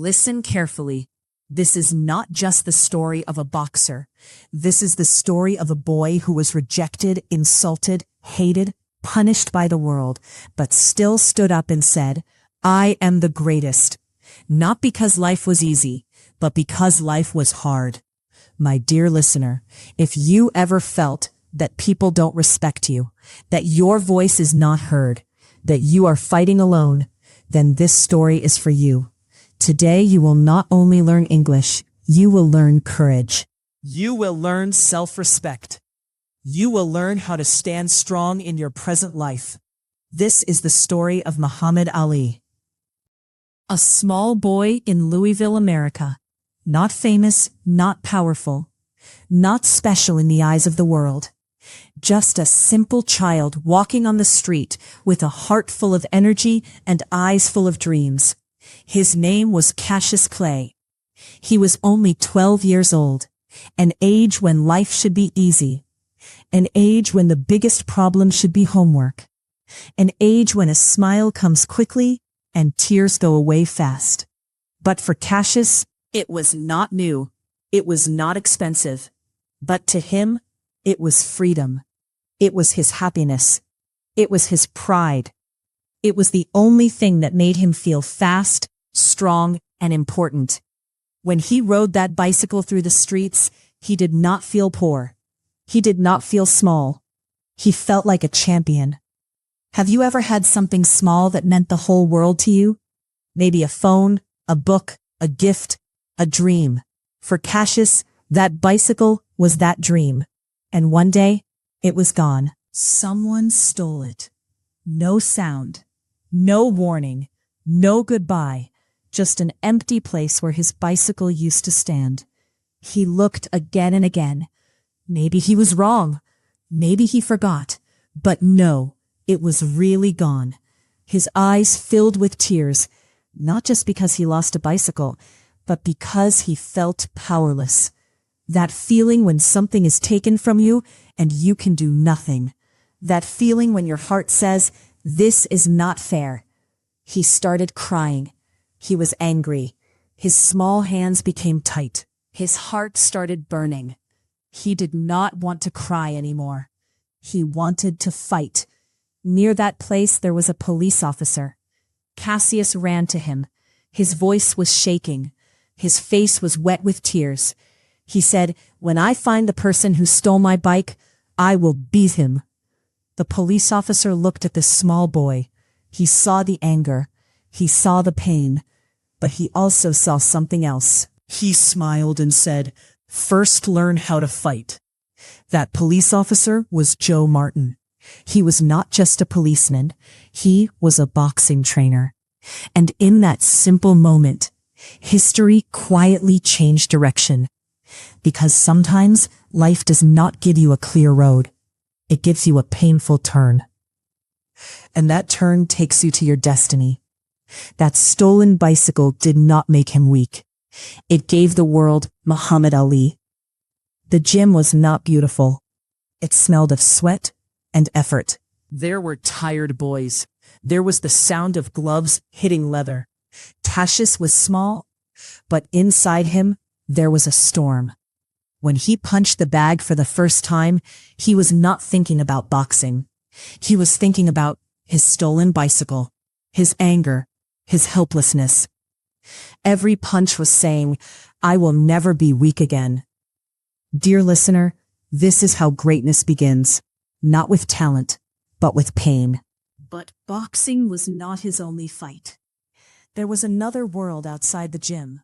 Listen carefully. This is not just the story of a boxer. This is the story of a boy who was rejected, insulted, hated, punished by the world, but still stood up and said, "I am the greatest." Not because life was easy, but because life was hard. My dear listener, if you ever felt that people don't respect you, that your voice is not heard, that you are fighting alone, then this story is for you. Today you will not only learn English, you will learn courage. You will learn self-respect. You will learn how to stand strong in your present life. This is the story of Muhammad Ali. A small boy in Louisville, America. Not famous, not powerful, not special in the eyes of the world. Just a simple child walking on the street with a heart full of energy and eyes full of dreams. His name was Cassius Clay. He was only 12 years old, an age when life should be easy, an age when the biggest problem should be homework, an age when a smile comes quickly and tears go away fast. But for Cassius, it was not new. It was not expensive. But to him, it was freedom. It was his happiness. It was his pride. It was the only thing that made him feel fast, strong, and important. When he rode that bicycle through the streets, he did not feel poor. He did not feel small. He felt like a champion. Have you ever had something small that meant the whole world to you? Maybe a phone, a book, a gift, a dream. For Cassius, that bicycle was that dream. And one day, it was gone. Someone stole it. No sound. No warning, no goodbye, just an empty place where his bicycle used to stand. He looked again and again. Maybe he was wrong. Maybe he forgot. But no, it was really gone. His eyes filled with tears, not just because he lost a bicycle, but because he felt powerless. That feeling when something is taken from you and you can do nothing. That feeling when your heart says, "This is not fair." He started crying. He was angry. His small hands became tight. His heart started burning. He did not want to cry anymore. He wanted to fight. Near that place there was a police officer. Cassius ran to him. His voice was shaking. His face was wet with tears. He said, "When I find the person who stole my bike, I will beat him." The police officer looked at this small boy. He saw the anger. He saw the pain. But he also saw something else. He smiled and said, "First learn how to fight." That police officer was Joe Martin. He was not just a policeman. He was a boxing trainer. And in that simple moment, history quietly changed direction. Because sometimes life does not give you a clear road. It gives you a painful turn. And that turn takes you to your destiny. That stolen bicycle did not make him weak. It gave the world Muhammad Ali. The gym was not beautiful. It smelled of sweat and effort. There were tired boys. There was the sound of gloves hitting leather. Cassius was small, but inside him, there was a storm. When he punched the bag for the first time, he was not thinking about boxing. He was thinking about his stolen bicycle, his anger, his helplessness. Every punch was saying, "I will never be weak again." Dear listener, this is how greatness begins, not with talent, but with pain. But boxing was not his only fight. There was another world outside the gym,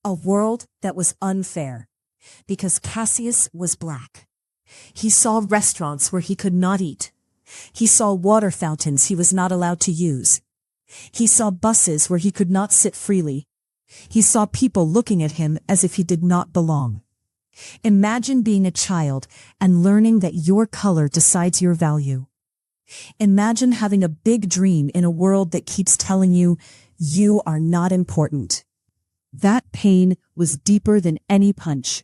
a world that was unfair. Because Cassius was black. He saw restaurants where he could not eat. He saw water fountains he was not allowed to use. He saw buses where he could not sit freely. He saw people looking at him as if he did not belong. Imagine being a child and learning that your color decides your value. Imagine having a big dream in a world that keeps telling you, you are not important. That pain was deeper than any punch.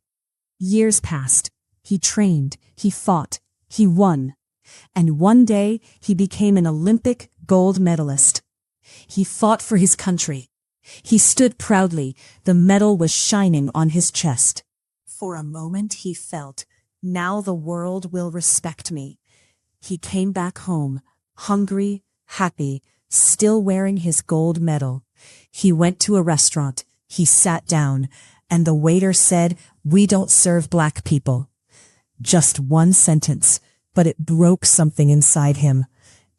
Years passed. He trained, he fought, he won. And one day he became an Olympic gold medalist. He fought for his country. He stood proudly, the medal was shining on his chest. For a moment he felt, now the world will respect me. He came back home, hungry, happy, still wearing his gold medal. He went to a restaurant, he sat down, and the waiter said, "We don't serve black people." Just one sentence, but it broke something inside him.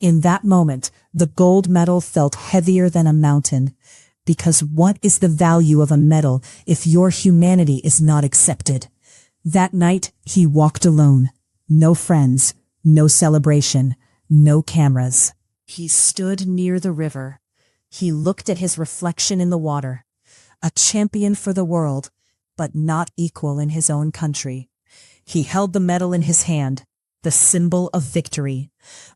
In that moment, the gold medal felt heavier than a mountain. Because what is the value of a medal if your humanity is not accepted? That night, he walked alone. No friends, no celebration, no cameras. He stood near the river. He looked at his reflection in the water. A champion for the world, but not equal in his own country. He held the medal in his hand, the symbol of victory.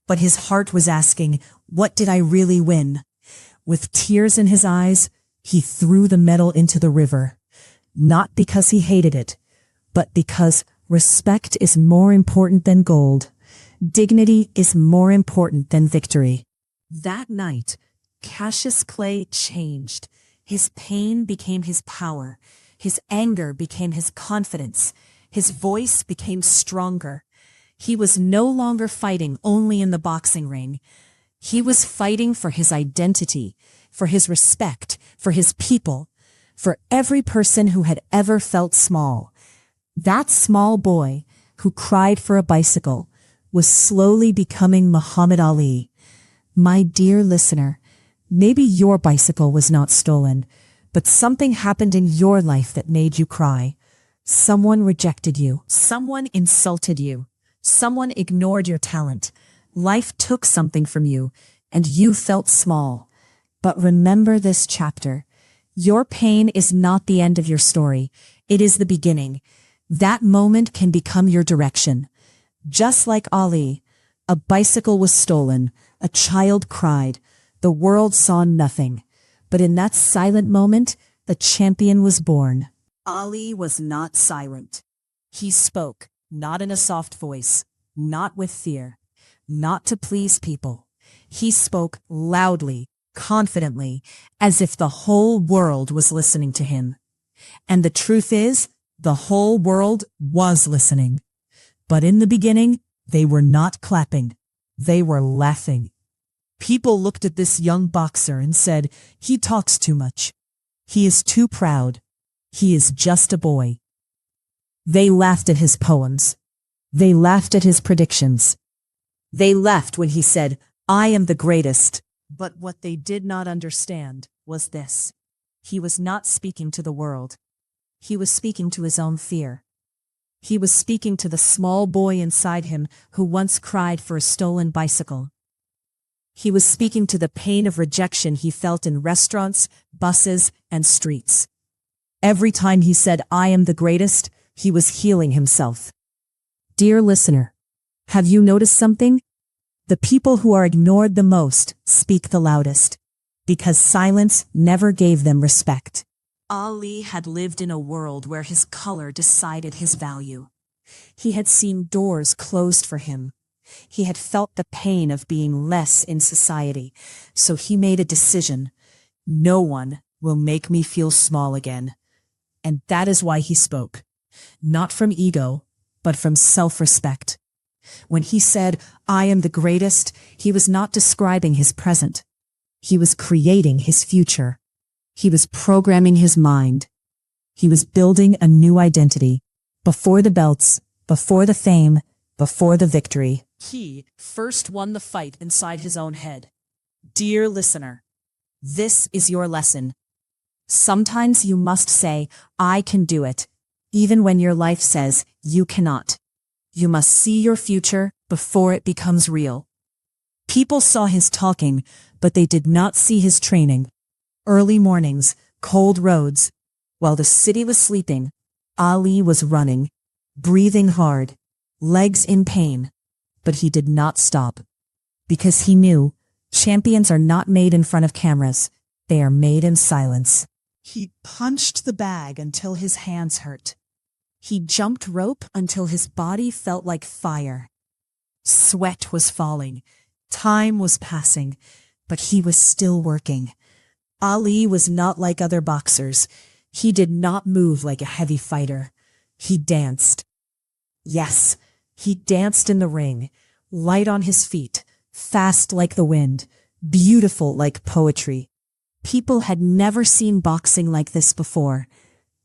But his heart was asking, what did I really win? With tears in his eyes, he threw the medal into the river. Not because he hated it, but because respect is more important than gold. Dignity is more important than victory. That night, Cassius Clay changed. His pain became his power. His anger became his confidence. His voice became stronger. He was no longer fighting only in the boxing ring. He was fighting for his identity, for his respect, for his people, for every person who had ever felt small. That small boy who cried for a bicycle was slowly becoming Muhammad Ali. My dear listener, maybe your bicycle was not stolen, but something happened in your life that made you cry. Someone rejected you. Someone insulted you. Someone ignored your talent. Life took something from you, and you felt small. But remember this chapter. Your pain is not the end of your story. It is the beginning. That moment can become your direction. Just like Ali, a bicycle was stolen, a child cried, the world saw nothing. But in that silent moment, the champion was born. Ali was not silent. He spoke, not in a soft voice, not with fear, not to please people. He spoke loudly, confidently, as if the whole world was listening to him. And the truth is, the whole world was listening. But in the beginning, they were not clapping. They were laughing. People looked at this young boxer and said, "He talks too much. He is too proud. He is just a boy." They laughed at his poems. They laughed at his predictions. They laughed when he said, "I am the greatest." But what they did not understand was this. He was not speaking to the world. He was speaking to his own fear. He was speaking to the small boy inside him who once cried for a stolen bicycle. He was speaking to the pain of rejection he felt in restaurants, buses, and streets. Every time he said, "I am the greatest," he was healing himself. Dear listener, have you noticed something? The people who are ignored the most speak the loudest, because silence never gave them respect. Ali had lived in a world where his color decided his value. He had seen doors closed for him. He had felt the pain of being less in society, so he made a decision. No one will make me feel small again. And that is why he spoke, not from ego, but from self-respect. When he said, "I am the greatest," he was not describing his present. He was creating his future. He was programming his mind. He was building a new identity. Before the belts, before the fame, before the victory, he first won the fight inside his own head. Dear listener, this is your lesson. Sometimes you must say, "I can do it," even when your life says you cannot. You must see your future before it becomes real. People saw his talking, but they did not see his training. Early mornings, cold roads. While the city was sleeping, Ali was running, breathing hard, legs in pain. But he did not stop. Because he knew champions are not made in front of cameras. They are made in silence. He punched the bag until his hands hurt. He jumped rope until his body felt like fire. Sweat was falling. Time was passing. But he was still working. Ali was not like other boxers. He did not move like a heavy fighter. He danced. Yes, he danced in the ring, light on his feet, fast like the wind, beautiful like poetry. People had never seen boxing like this before.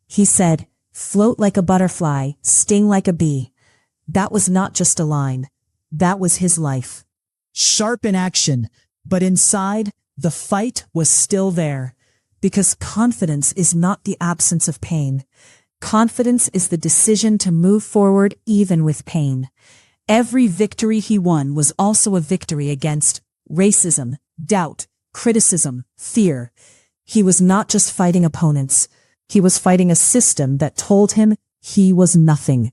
He said, "Float like a butterfly, sting like a bee." That was not just a line. That was his life. Sharp in action, but inside, the fight was still there. Because confidence is not the absence of pain. Confidence is the decision to move forward even with pain. Every victory he won was also a victory against racism, doubt, criticism, fear. He was not just fighting opponents. He was fighting a system that told him he was nothing.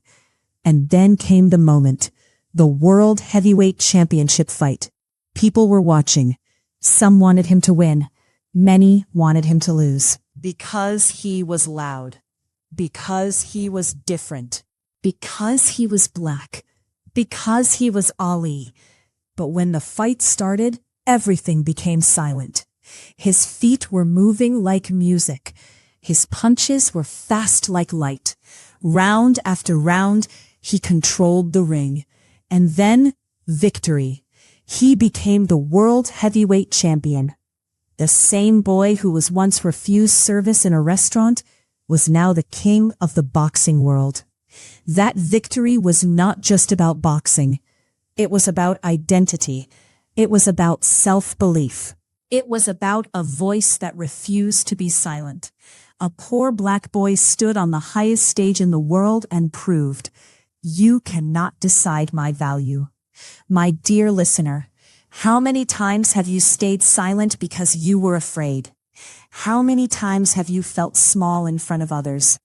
And then came the moment, the World Heavyweight Championship fight. People were watching. Some wanted him to win. Many wanted him to lose. Because he was loud. Because he was different. Because he was black. Because he was Ali. But when the fight started, everything became silent. His feet were moving like music. His punches were fast like light. Round after round, he controlled the ring. And then, victory. He became the World Heavyweight Champion. The same boy who was once refused service in a restaurant was now the king of the boxing world. That victory was not just about boxing. It was about identity. It was about self-belief. It was about a voice that refused to be silent. A poor black boy stood on the highest stage in the world and proved, "You cannot decide my value." My dear listener, how many times have you stayed silent because you were afraid? How many times have you felt small in front of others?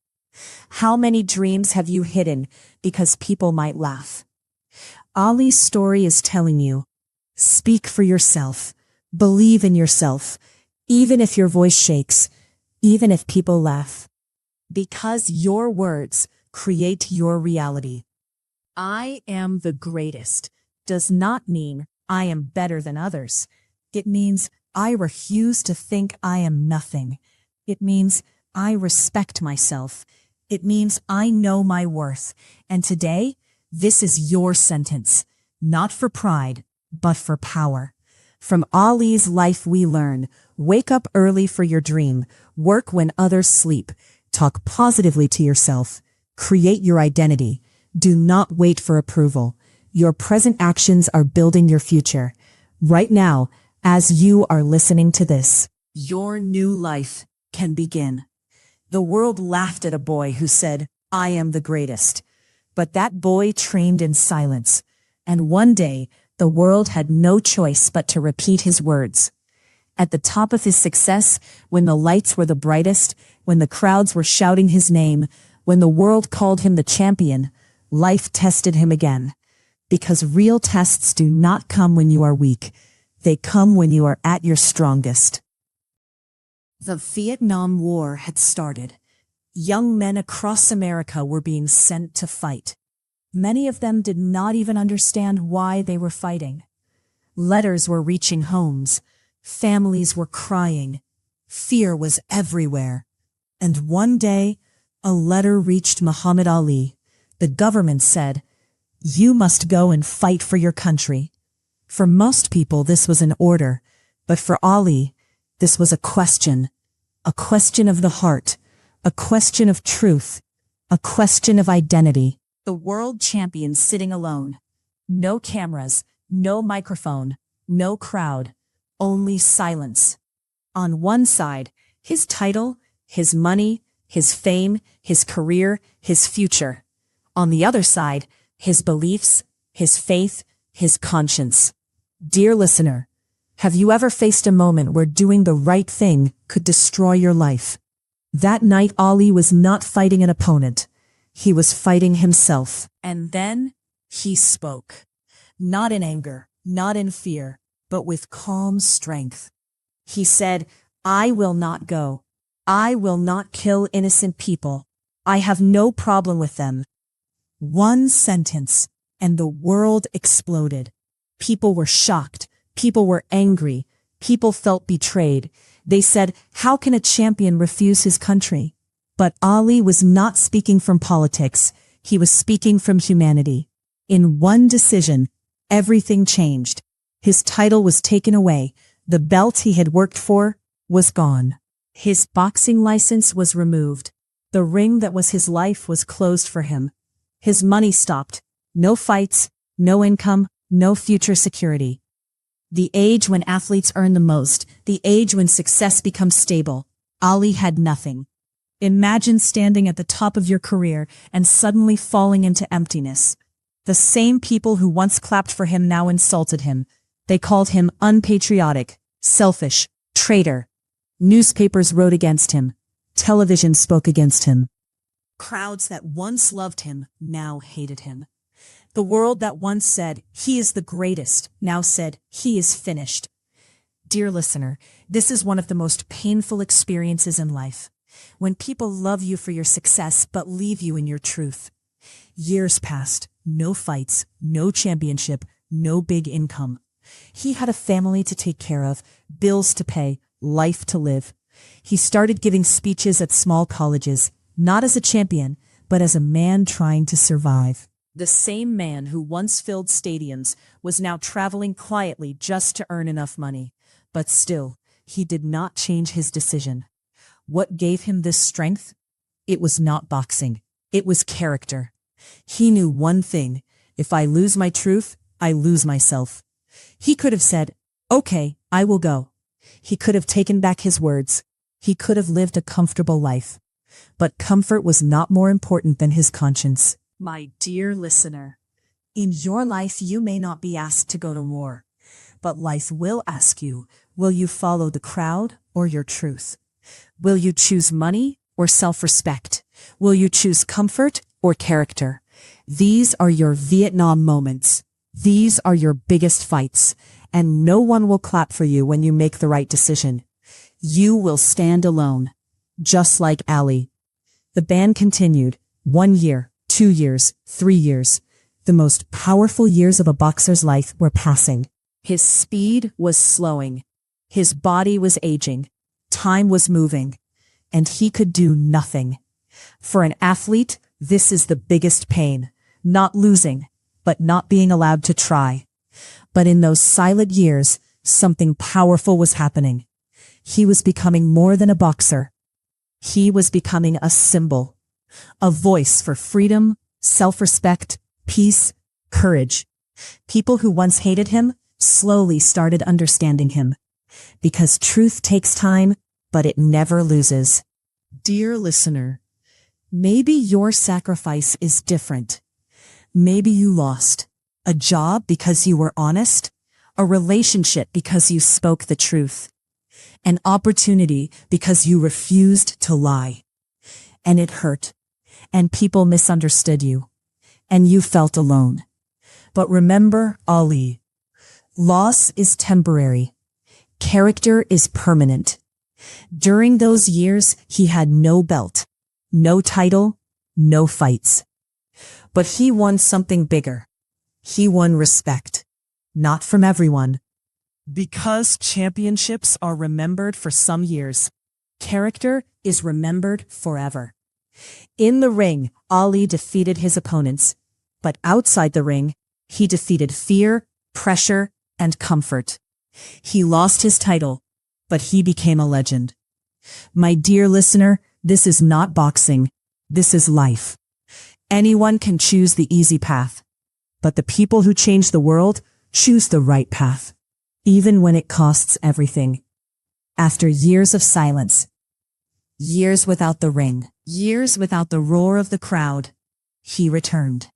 How many dreams have you hidden because people might laugh? Ali's story is telling you, speak for yourself, believe in yourself, even if your voice shakes, even if people laugh. Because your words create your reality. I am the greatest does not mean I am better than others. It means I refuse to think I am nothing. It means I respect myself. It means I know my worth. And today, this is your sentence, not for pride, but for power. From Ali's life we learn, wake up early for your dream, work when others sleep, talk positively to yourself, create your identity. Do not wait for approval. Your present actions are building your future. Right now, as you are listening to this, your new life can begin. The world laughed at a boy who said, "I am the greatest." But that boy trained in silence. And one day, the world had no choice but to repeat his words. At the top of his success, when the lights were the brightest, when the crowds were shouting his name, when the world called him the champion, life tested him again. Because real tests do not come when you are weak. They come when you are at your strongest. The Vietnam War had started. Young men across America were being sent to fight. Many of them did not even understand why they were fighting. Letters were reaching homes. Families were crying. Fear was everywhere. And one day, a letter reached Muhammad Ali. The government said, "You must go and fight for your country." For most people, this was an order. But for Ali, this was a question of the heart, a question of truth, a question of identity. The world champion sitting alone. No cameras, no microphone, no crowd, only silence. On one side, his title, his money, his fame, his career, his future. On the other side, his beliefs, his faith, his conscience. Dear listener, have you ever faced a moment where doing the right thing could destroy your life? That night, Ali was not fighting an opponent. He was fighting himself. And then he spoke. Not in anger, not in fear, but with calm strength. He said, "I will not go. I will not kill innocent people. I have no problem with them." One sentence, and the world exploded. People were shocked. People were angry. People felt betrayed. They said, how can a champion refuse his country? But Ali was not speaking from politics. He was speaking from humanity. In one decision, everything changed. His title was taken away. The belt he had worked for was gone. His boxing license was removed. The ring that was his life was closed for him. His money stopped. No fights, no income, no future security. The age when athletes earn the most, the age when success becomes stable. Ali had nothing. Imagine standing at the top of your career and suddenly falling into emptiness. The same people who once clapped for him now insulted him. They called him unpatriotic, selfish, traitor. Newspapers wrote against him. Television spoke against him. Crowds that once loved him now hated him. The world that once said, he is the greatest, now said, he is finished. Dear listener, this is one of the most painful experiences in life. When people love you for your success but leave you in your truth. Years passed, no fights, no championship, no big income. He had a family to take care of, bills to pay, life to live. He started giving speeches at small colleges, not as a champion, but as a man trying to survive. The same man who once filled stadiums was now traveling quietly just to earn enough money. But still, he did not change his decision. What gave him this strength? It was not boxing. It was character. He knew one thing. If I lose my truth, I lose myself. He could have said, okay, I will go. He could have taken back his words. He could have lived a comfortable life. But comfort was not more important than his conscience. My dear listener, in your life you may not be asked to go to war, but life will ask you, will you follow the crowd or your truth? Will you choose money or self-respect? Will you choose comfort or character? These are your Vietnam moments. These are your biggest fights, and no one will clap for you when you make the right decision. You will stand alone, just like Ali. The band continued. 1 year, 2 years, 3 years. The most powerful years of a boxer's life were passing. His speed was slowing. His body was aging. Time was moving. And he could do nothing. For an athlete, this is the biggest pain. Not losing, but not being allowed to try. But in those silent years, something powerful was happening. He was becoming more than a boxer. He was becoming a symbol. A voice for freedom, self-respect, peace, courage. People who once hated him slowly started understanding him. Because truth takes time, but it never loses. Dear listener, maybe your sacrifice is different. Maybe you lost a job because you were honest, a relationship because you spoke the truth, an opportunity because you refused to lie. And it hurt, and people misunderstood you, and you felt alone. But remember, Ali, loss is temporary. Character is permanent. During those years, he had no belt, no title, no fights. But he won something bigger. He won respect. Not from everyone. Because championships are remembered for some years, character is remembered forever. In the ring, Ali defeated his opponents. But outside the ring, he defeated fear, pressure, and comfort. He lost his title, but he became a legend. My dear listener, this is not boxing. This is life. Anyone can choose the easy path, but the people who change the world choose the right path, even when it costs everything. After years of silence, years without the ring, years without the roar of the crowd, he returned.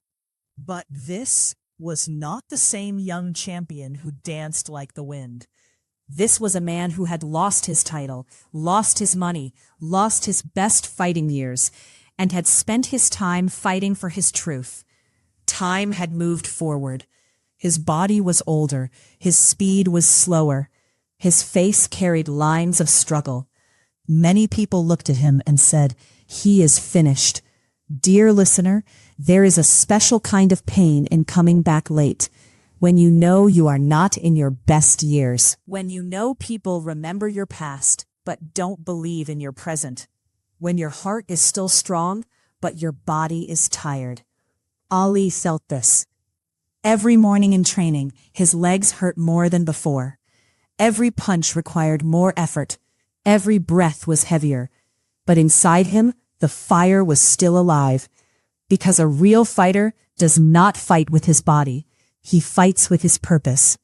But this was not the same young champion who danced like the wind. This was a man who had lost his title, lost his money, lost his best fighting years, and had spent his time fighting for his truth. Time had moved forward. His body was older, his speed was slower, his face carried lines of struggle. Many people looked at him and said, "He is finished." Dear listener, there is a special kind of pain in coming back late, when you know you are not in your best years, when you know people remember your past, but don't believe in your present. When your heart is still strong, but your body is tired. Ali felt this. Every morning in training, his legs hurt more than before. Every punch required more effort. Every breath was heavier. But inside him, the fire was still alive. Because a real fighter does not fight with his body. He fights with his purpose.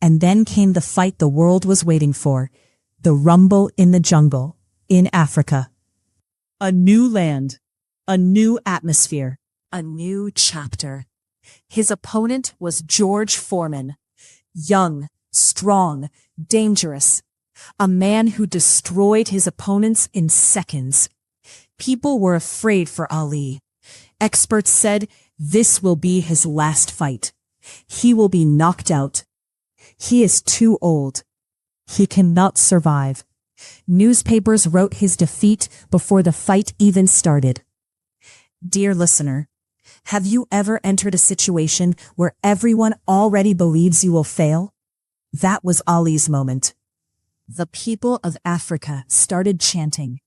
And then came the fight the world was waiting for. The rumble in the jungle, in Africa. A new land, a new atmosphere, a new chapter. His opponent was George Foreman. Young, strong, dangerous. A man who destroyed his opponents in seconds. People were afraid for Ali. Experts said this will be his last fight. He will be knocked out. He is too old. He cannot survive. Newspapers wrote his defeat before the fight even started. Dear listener, have you ever entered a situation where everyone already believes you will fail? That was Ali's moment. The people of Africa started chanting,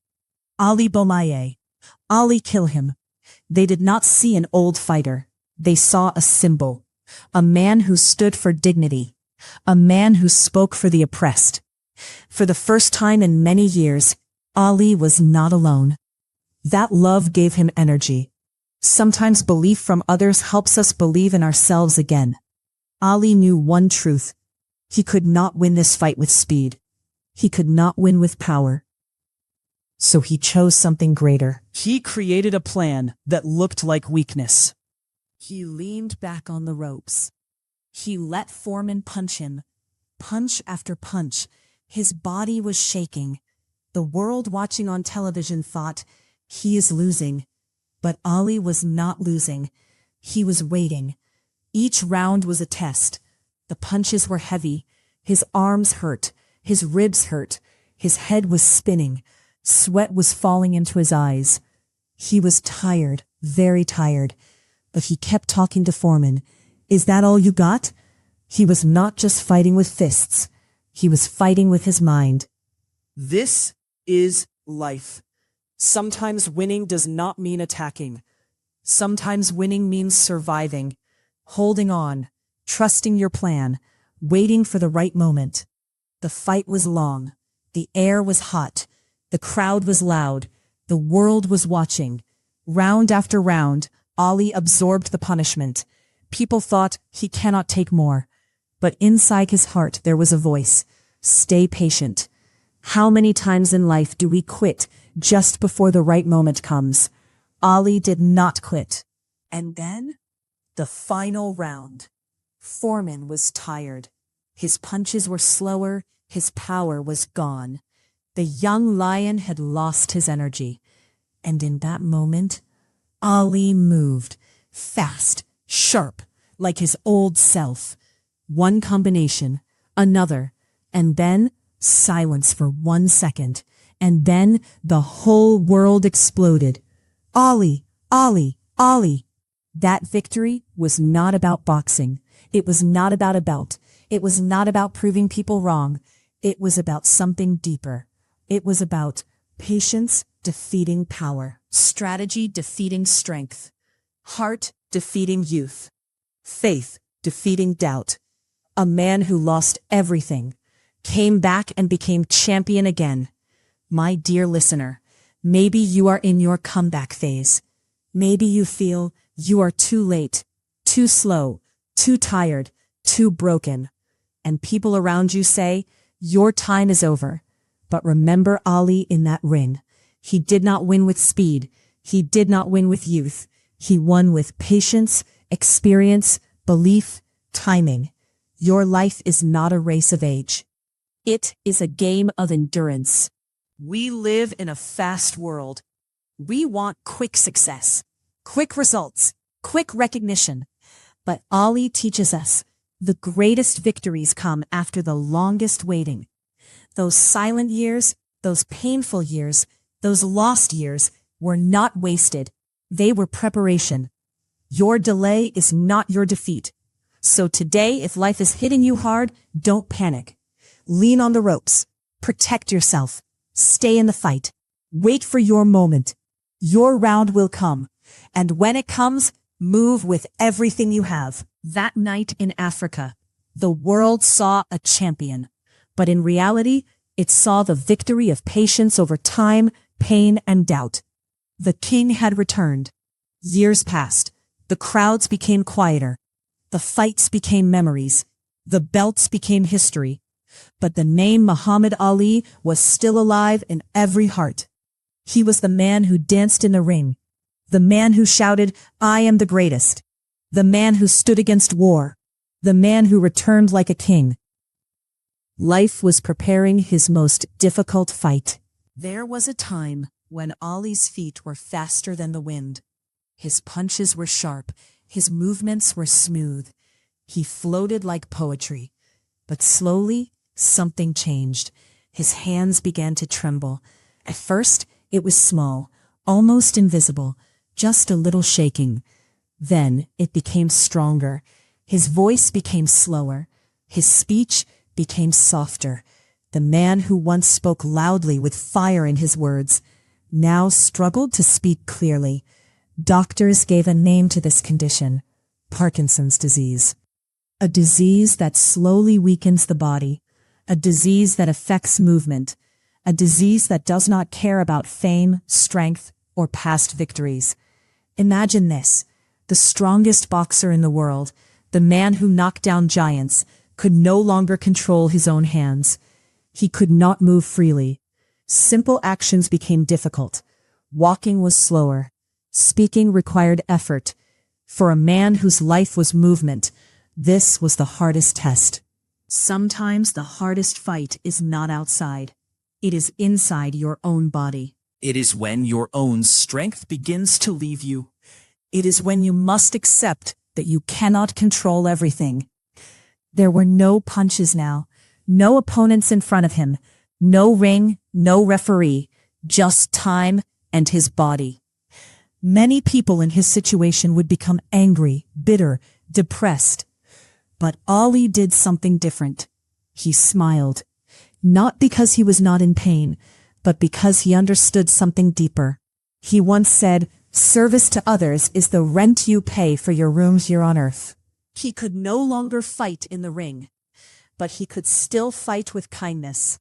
Ali Bomaye, Ali kill him. They did not see an old fighter. They saw a symbol, a man who stood for dignity, a man who spoke for the oppressed. For the first time in many years, Ali was not alone. That love gave him energy. Sometimes belief from others helps us believe in ourselves again. Ali knew one truth. He could not win this fight with speed. He could not win with power. So he chose something greater. He created a plan that looked like weakness. He leaned back on the ropes. He let Foreman punch him. Punch after punch. His body was shaking. The world watching on television thought, he is losing. But Ali was not losing. He was waiting. Each round was a test. The punches were heavy. His arms hurt. His ribs hurt. His head was spinning. Sweat was falling into his eyes. He was tired, very tired. But he kept talking to Foreman. Is that all you got? He was not just fighting with fists. He was fighting with his mind. This is life. Sometimes winning does not mean attacking. Sometimes winning means surviving, holding on, trusting your plan, waiting for the right moment. The fight was long. The air was hot. The crowd was loud. The world was watching. Round after round, Ali absorbed the punishment. People thought he cannot take more. But inside his heart there was a voice. Stay patient. How many times in life do we quit just before the right moment comes? Ali did not quit. And then, the final round. Foreman was tired. His punches were slower. His power was gone. The young lion had lost his energy. And in that moment, Ali moved, fast, sharp, like his old self. One combination, another, and then silence for 1 second. And then the whole world exploded. Ali, Ali, Ali. That victory was not about boxing. It was not about a belt. It was not about proving people wrong. It was about something deeper. It was about patience defeating power, strategy defeating strength, heart defeating youth, faith defeating doubt. A man who lost everything came back and became champion again. My dear listener, maybe you are in your comeback phase. Maybe you feel you are too late, too slow, too tired, too broken. And people around you say, your time is over. But remember Ali in that ring. He did not win with speed. He did not win with youth. He won with patience, experience, belief, timing. Your life is not a race of age. It is a game of endurance. We live in a fast world. We want quick success, quick results, quick recognition. But Ali teaches us the greatest victories come after the longest waiting. Those silent years, those painful years, those lost years were not wasted. They were preparation. Your delay is not your defeat. So today, if life is hitting you hard, don't panic. Lean on the ropes. Protect yourself. Stay in the fight. Wait for your moment. Your round will come. And when it comes, move with everything you have. That night in Africa, the world saw a champion. But in reality, it saw the victory of patience over time, pain, and doubt. The king had returned. Years passed. The crowds became quieter. The fights became memories. The belts became history. But the name Muhammad Ali was still alive in every heart. He was the man who danced in the ring. The man who shouted, "I am the greatest." The man who stood against war. The man who returned like a king. Life was preparing his most difficult fight. There was a time when Ali's feet were faster than the wind. His punches were sharp. His movements were smooth. He floated like poetry. But slowly, something changed. His hands began to tremble. At first, it was small, almost invisible, just a little shaking. Then it became stronger. His voice became slower. His speech became softer. The man who once spoke loudly with fire in his words now struggled to speak clearly. Doctors gave a name to this condition: Parkinson's disease. A disease that slowly weakens the body, a disease that affects movement, a disease that does not care about fame, strength, or past victories. Imagine this: the strongest boxer in the world, the man who knocked down giants, could no longer control his own hands. He could not move freely. Simple actions became difficult. Walking was slower. Speaking required effort. For a man whose life was movement, this was the hardest test. Sometimes the hardest fight is not outside. It is inside your own body. It is when your own strength begins to leave you. It is when you must accept that you cannot control everything. There were no punches now, no opponents in front of him, no ring, no referee, just time and his body. Many people in his situation would become angry, bitter, depressed. But Ali did something different. He smiled, not because he was not in pain, but because he understood something deeper. He once said, "Service to others is the rent you pay for your rooms here on earth." He could no longer fight in the ring, but he could still fight with kindness.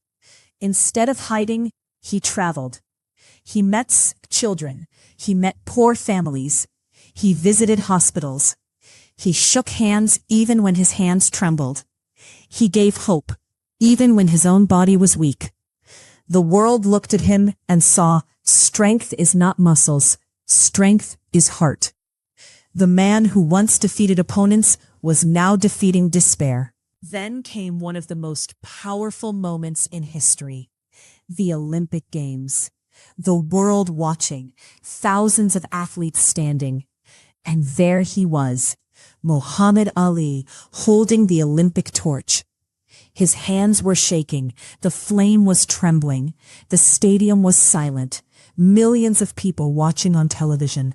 Instead of hiding, he traveled. He met children. He met poor families. He visited hospitals. He shook hands even when his hands trembled. He gave hope, even when his own body was weak. The world looked at him and saw strength is not muscles, strength is heart. The man who once defeated opponents was now defeating despair. Then came one of the most powerful moments in history, the Olympic Games. The world watching, thousands of athletes standing. And there he was, Muhammad Ali, holding the Olympic torch. His hands were shaking, the flame was trembling, the stadium was silent, millions of people watching on television.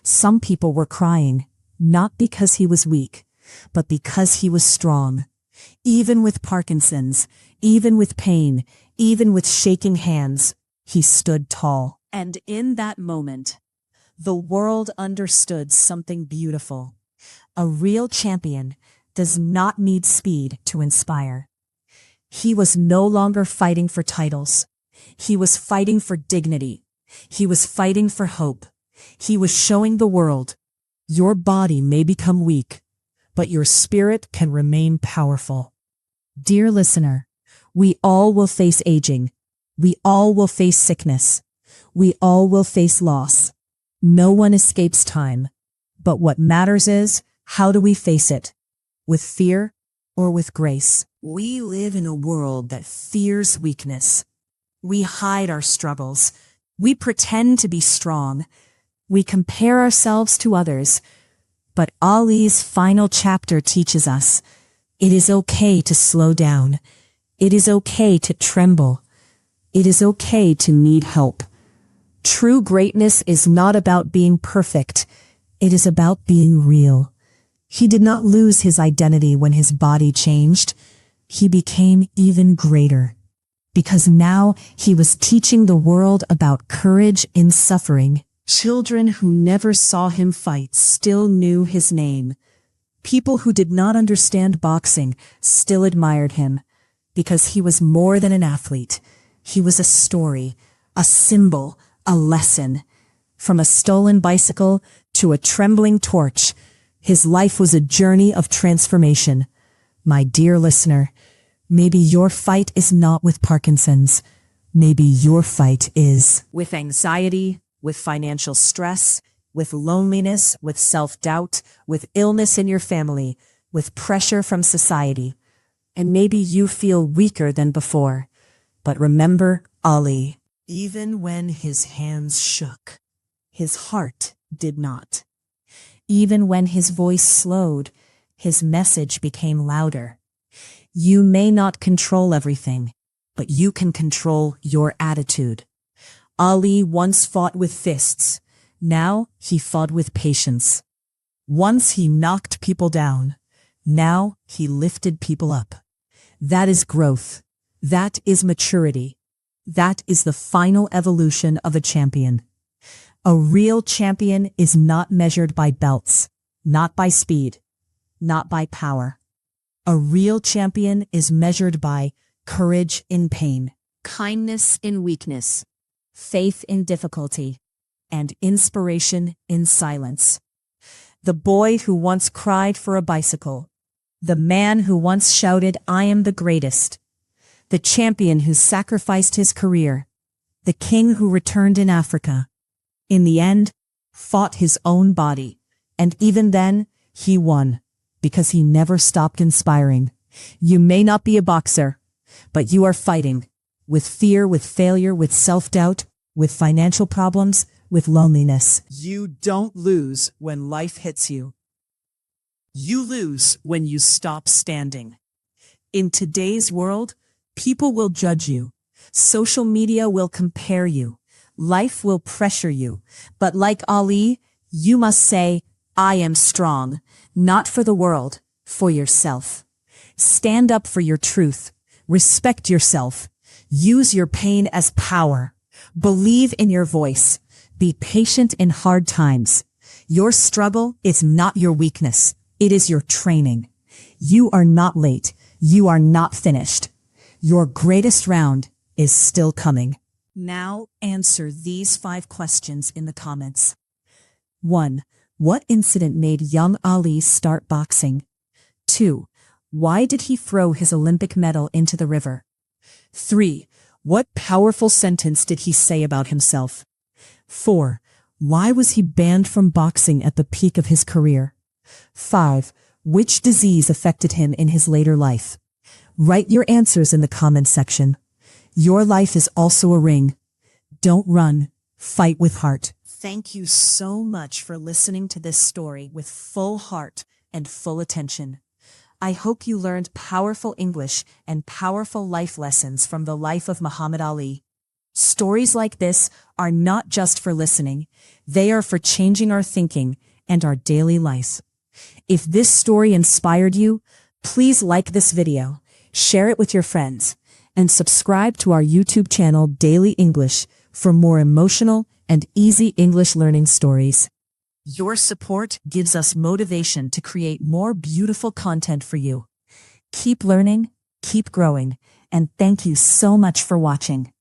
Some people were crying, not because he was weak, but because he was strong. Even with Parkinson's, even with pain, even with shaking hands, he stood tall. And in that moment, the world understood something beautiful. A real champion does not need speed to inspire. He was no longer fighting for titles. He was fighting for dignity. He was fighting for hope. He was showing the world, your body may become weak, but your spirit can remain powerful. Dear listener, we all will face aging. We all will face sickness. We all will face loss. No one escapes time. But what matters is, how do we face it? With fear or with grace? We live in a world that fears weakness. We hide our struggles. We pretend to be strong. We compare ourselves to others. But Ali's final chapter teaches us, it is okay to slow down. It is okay to tremble. It is okay to need help. True greatness is not about being perfect. It is about being real. He did not lose his identity when his body changed. He became even greater. because now he was teaching the world about courage in suffering. Children who never saw him fight still knew his name. People who did not understand boxing still admired him, because he was more than an athlete. He was a story, a symbol, a lesson. From a stolen bicycle to a trembling torch, his life was a journey of transformation. My dear listener, maybe your fight is not with Parkinson's. Maybe your fight is with anxiety, with financial stress, with loneliness, with self-doubt, with illness in your family, with pressure from society. And maybe you feel weaker than before. But remember Ali. Even when his hands shook, his heart did not. Even when his voice slowed, his message became louder. You may not control everything, but you can control your attitude. Ali once fought with fists. Now he fought with patience. Once he knocked people down. Now he lifted people up. That is growth. That is maturity. That is the final evolution of a champion. A real champion is not measured by belts, not by speed, not by power. A real champion is measured by courage in pain, kindness in weakness, faith in difficulty, and inspiration in silence. The boy who once cried for a bicycle, the man who once shouted, "I am the greatest," the champion who sacrificed his career, the king who returned in Africa, in the end, fought his own body, and even then, he won, because he never stopped inspiring. You may not be a boxer, but you are fighting, with fear, with failure, with self-doubt, with financial problems, with loneliness. You don't lose when life hits you. You lose when you stop standing. In today's world, people will judge you. Social media will compare you. Life will pressure you. But like Ali, you must say, "I am strong," not for the world, for yourself. Stand up for your truth. Respect yourself. Use your pain as power. Believe in your voice. Be patient in hard times. Your struggle is not your weakness. It is your training. You are not late. You are not finished. Your greatest round is still coming. Now answer these 5 questions in the comments. 1. What incident made young Ali start boxing? 2. Why did he throw his Olympic medal into the river? 3. What powerful sentence did he say about himself? 4. Why was he banned from boxing at the peak of his career? 5. Which disease affected him in his later life? Write your answers in the comment section. Your life is also a ring. Don't run. Fight with heart. Thank you so much for listening to this story with full heart and full attention. I hope you learned powerful English and powerful life lessons from the life of Muhammad Ali. Stories like this are not just for listening. They are for changing our thinking and our daily life. If this story inspired you, please like this video, share it with your friends, and subscribe to our YouTube channel Daily English for more emotional and easy English learning stories. Your support gives us motivation to create more beautiful content for you. Keep learning, keep growing, and thank you so much for watching.